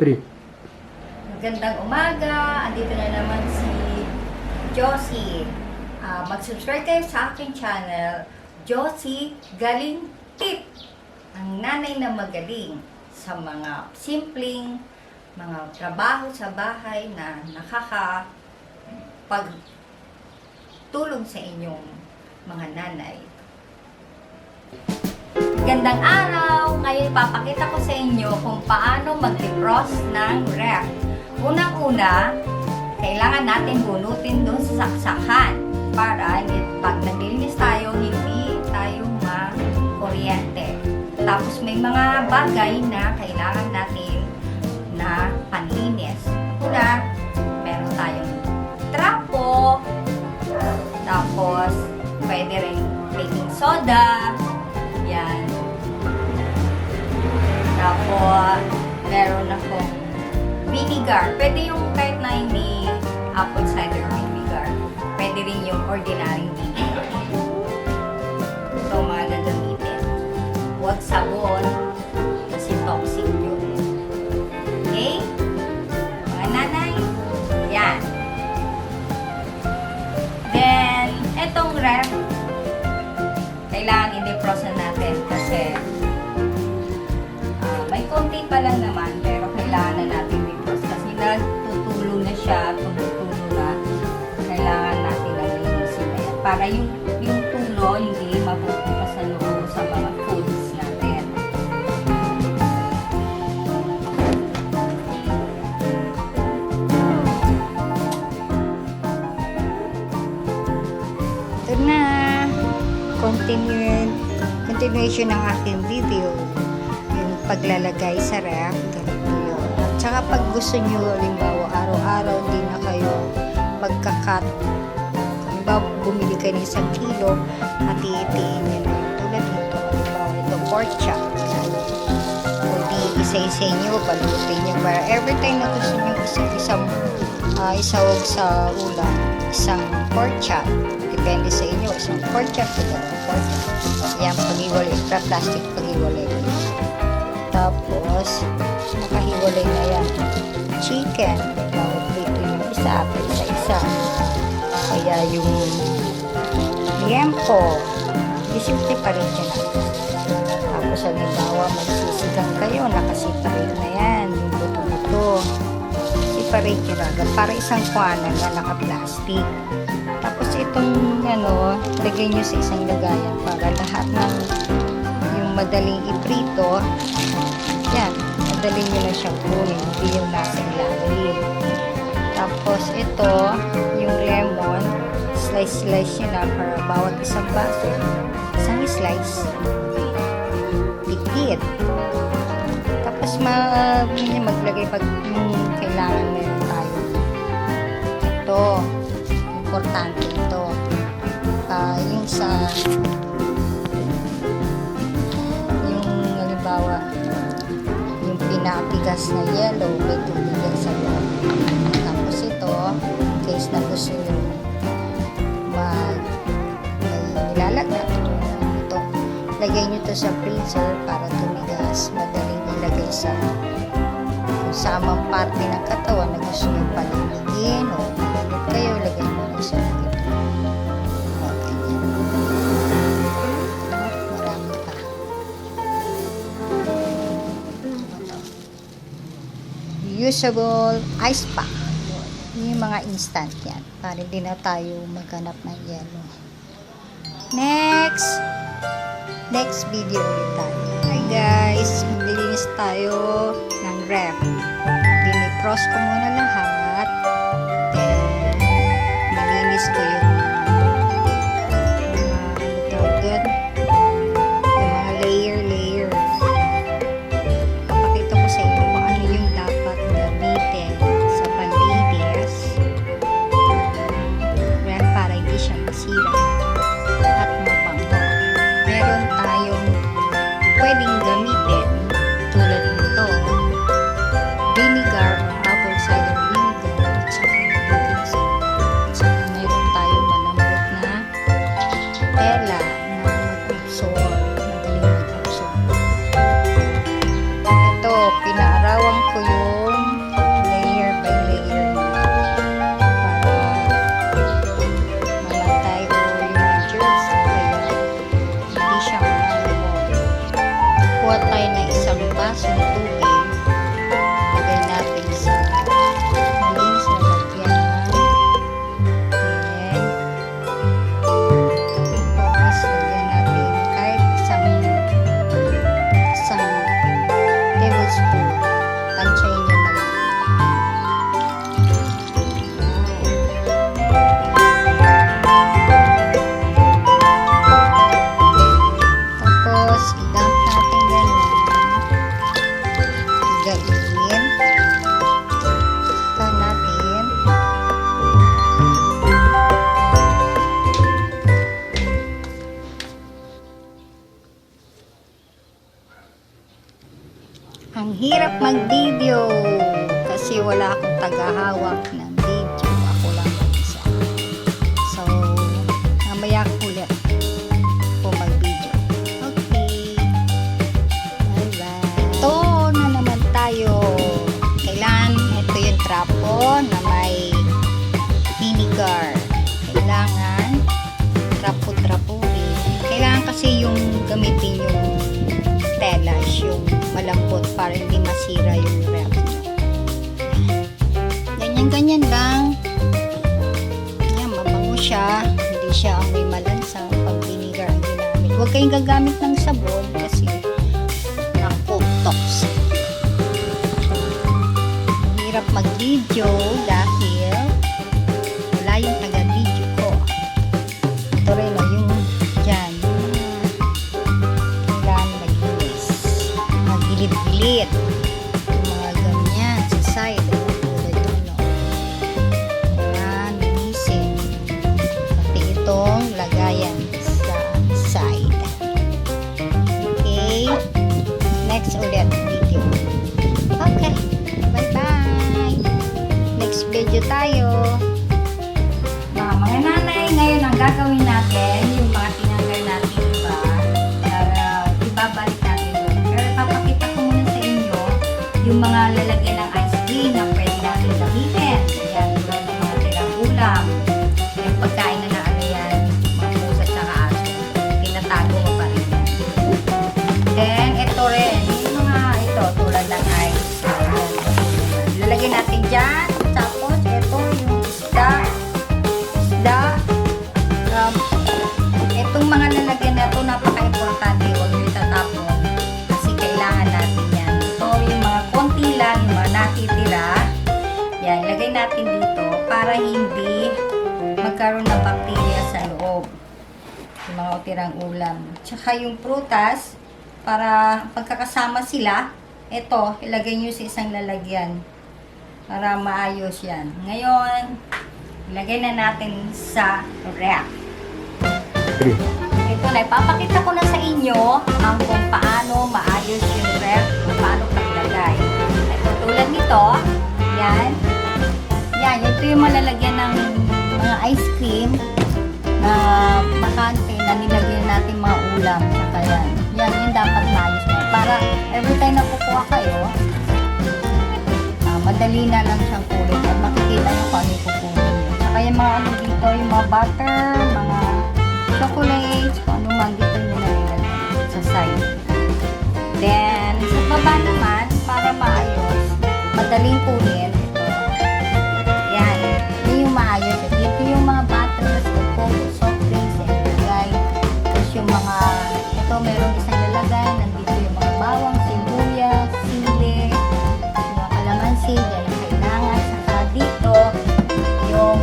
3. Magandang umaga. Andito na naman si Josie. Mag-subscribe kayo sa aking channel, Josie Galing Tip. Ang nanay na magaling sa mga simpleng mga trabaho sa bahay na nakakapagtulong sa inyong mga nanay. Gandang araw! Ngayon papakita ko sa inyo kung paano mag-defrost ng ref. Unang-una, kailangan natin bunutin doon sa saksakan para pag naglinis tayo, hindi tayo ma-kuryente. Tapos may mga bagay na kailangan natin na panlinis. Una, meron tayong trapo, tapos pwede rin baking soda, yan. Tapos, meron akong vinegar. Pwede yung kahit na hindi apple cider vinegar. Pwede rin yung ordinary vinegar. Ito ang mga gagamitin. Huwag sabon kasi toxic yun. Okay? Mga nanay, yan. Then, etong ref, kailangan i-defrost na natin kasi may konti pa lang naman pero kailangan na natin defrost kasi nagtutulo na siya, tumutulo na. Kailangan natin ang linisin na yan para yung tulo hindi mapupunta sa loob sa mga foods natin. Ito na, continuation ng aking video, yung paglalagay sa ref, ganito yun. At saka pag gusto nyo, halimbawa araw-araw din na kayo magkakat, halimbawa bumili kayo ng 1 kilo, hati-hatiin nyo na yun. Tulad nito, halimbawa ito pork chop, o di isa-isa nyo, balutin nyo, para every time na gusto nyo isawag sa ulam, isang pork chop, depende sa inyo, isang pork chop o dalawang pork chop. Yan, pag-iwalay, plastic pag-iwalay. Tapos, nakahiwalay na yan. Chicken, bawat dito yung isa, isa-isa. Kaya yung liempo, isimple pa rin yun. Tapos, halimbawa, magsisigang kayo, nakasiparil na yan, yung buto-buto. Iparate yun agad, para isang kuwanan na naka-plastic. Tapos itong lagay nyo sa isang lagayan para lahat ng yung madaling iprito, yan, madaling nyo na siyang kunin, hindi yung nasa ilalim. Tapos ito, yung lemon, slice nyo na para bawat isang baso, isang slice, tikit. Tapos maglagay pag yung kailangan meron tayo. Ito, importante ito. Yung sa yung halimbawa yung pinapigas na yellow, may tubigan sa loob. Tapos ito, in case na gusto nyo may nilalagay ito, lagay nyo to sa freezer para tumigas, madaling ilagay sa kung samang parte ng katawan na gusto nyo palimigin o pinit kayo, lagay nyo na sa ganito. Marami pa. Usable ice pack. Yung mga instant yan. Para hindi na tayo maghanap ng yellow. Next video ulit tayo. Hi guys, maglilinis tayo ng ref. Dinifrost ko muna lahat. Then, nilinis ko yung mga layer. Papakita ko sa inyo kung ano yung dapat gamitin sa panlinis ref para hindi siya masira at mabango. Meron tayong pwedeng gamitin tulad nito, vinegar or apple cider vinegar. basong tubig. Lagay natin sa muling sa lagyan. Tapos lagyan natin kahit isang tablespoon. Tansyahin nyo na lang. Tapos, i-dump natin ganun. Higain. Saka natin. Ang hirap mag-video kasi wala akong tagahawak ng video. Ako lang mag-isa. So, mamaya ulit po mag-video. Okay. Bye-bye. Ito na naman tayo. Kailangan, ito yung trapo na may vinegar. Kailangan trapo-trapuin. Kailangan kasi yung gamitin yung telas, yung malambot para hindi masira yung ref. Ganyan-ganyan lang. Yan, mabango siya. Hindi siya ang may malansang pag vinegar ang ginamit. Huwag kayong gagamit ng sabon kasi toxic. Hirap mag-video dahil wala yung taga-video ko. Ito rin o, yung dyan. Kailangan mag-inis. Magilid-gilid. Yung mga ganyan sa side. Tulad ito, no? Ayan, linisin. Pati itong lagayan sa side. Okay. Next ulit video. Okay. Bye-bye. Next video tayo. Mga nanay, ngayon ang gagawin natin, yung mga tinanggal natin iba, ibabalik natin doon. Pero papakita ko muna sa inyo yung mga lalagyan ng ice cream na pwede natin gamitin. Ayan, tulad ng mga tirang ulam. Yung pagkain na ano yan, mga pusa tsaka aso. Tinatago mo pa rin. Then, ito rin. Yung mga ito, tulad ng ice. Lalagyan natin dyan. Tapos, ito yung isda. Itong mga lalagyan na ito, napaka-importante. Huwag nyo itatapon. Kasi kailangan natin yan. Ito yung mga konti lang, yung mga nakitira. Yan, lagay natin dito para hindi magkaroon ng bakterya sa loob. Yung mga utirang ulam. Tsaka yung prutas, para pagkakasama sila, ito, ilagay nyo sa isang lalagyan para maayos yan. Ngayon, ilagay na natin sa ref. Ito na, ipapakita ko na sa inyo ang kung paano maayos yung ref, kung paano paglagay. Ito, tulad nito, yan. Yan, ito yung malalagyan ng mga ice cream na bakante na nilagyan natin mga ulam. Saka yan. Yan, yun dapat maayos na. Para every time na kukuha kayo, madali na lang siyang kulit at makikita nyo kung ano yung kukunin nyo. Saka yung mga ano dito, yung mga butter, mga chocolates, kung ano man dito nyo nalilagay sa side. Then, sa baba naman, para maayos, madaling kunin, ito. Yan, yun yung maayos. Dito yung mga butters, soft drinks, ilagay. Tapos yung mga, ito meron isang lalagay, nandito yung mga bawang, sibuyas, sili, yung kalamansi, yan ang kailangan. Saka dito, yung,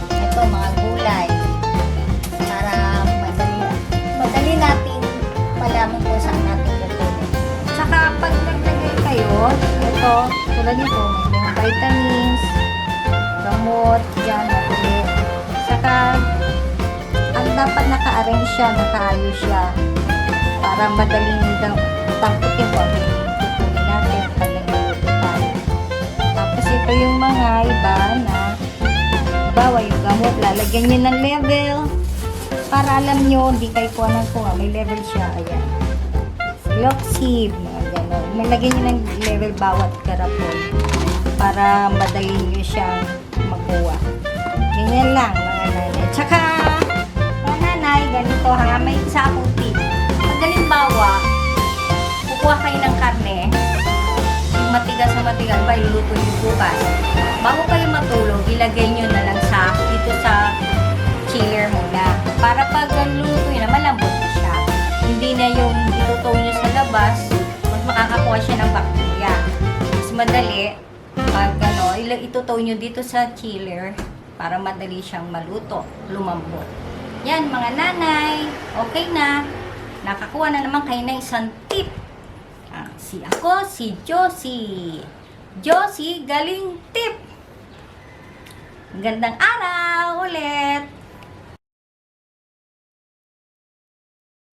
ito mga gulay. Para madali natin malaman kung saan natin kukunin. Saka pag naglagay kayo, ito, tulad nito, may mga vitamins, gamot, dyan, ulit. Saka, ang dapat naka-arrange siya, nakaayos siya. Para madaling tangkutin ko ang kukunin natin pag nagluto tayo. Tapos ito yung mga iba na, bawa yung gamot, lalagyan nyo ng level. Para alam nyo, hindi kayo kuhanan ko may level siya. Ayan. Loxib, mga gano'n. May lagyan nyo ng level bawat karapon. Para madali nyo siyang makuha. Ganyan lang, mga nanay. Tsaka, mga nanay, ganito ha, may isa akong tip. Pag halimbawa, kukuha kayo ng matigas na matigas ba, iluluto nyo bukas. Bago kayo matulog, ilagay nyo na lang dito sa chiller muna. Para pag luluto nyo na, malambot na siya. Hindi na yung itutow nyo sa labas, mas makakakuha siya ng bacteria. Mas madali, pag itutow nyo dito sa chiller, para madali siyang maluto, lumambot. Yan mga nanay, okay na. Nakakuha na naman kayo ng isang tip. Si Josie. Josie, galing tip. Gandang araw ulit.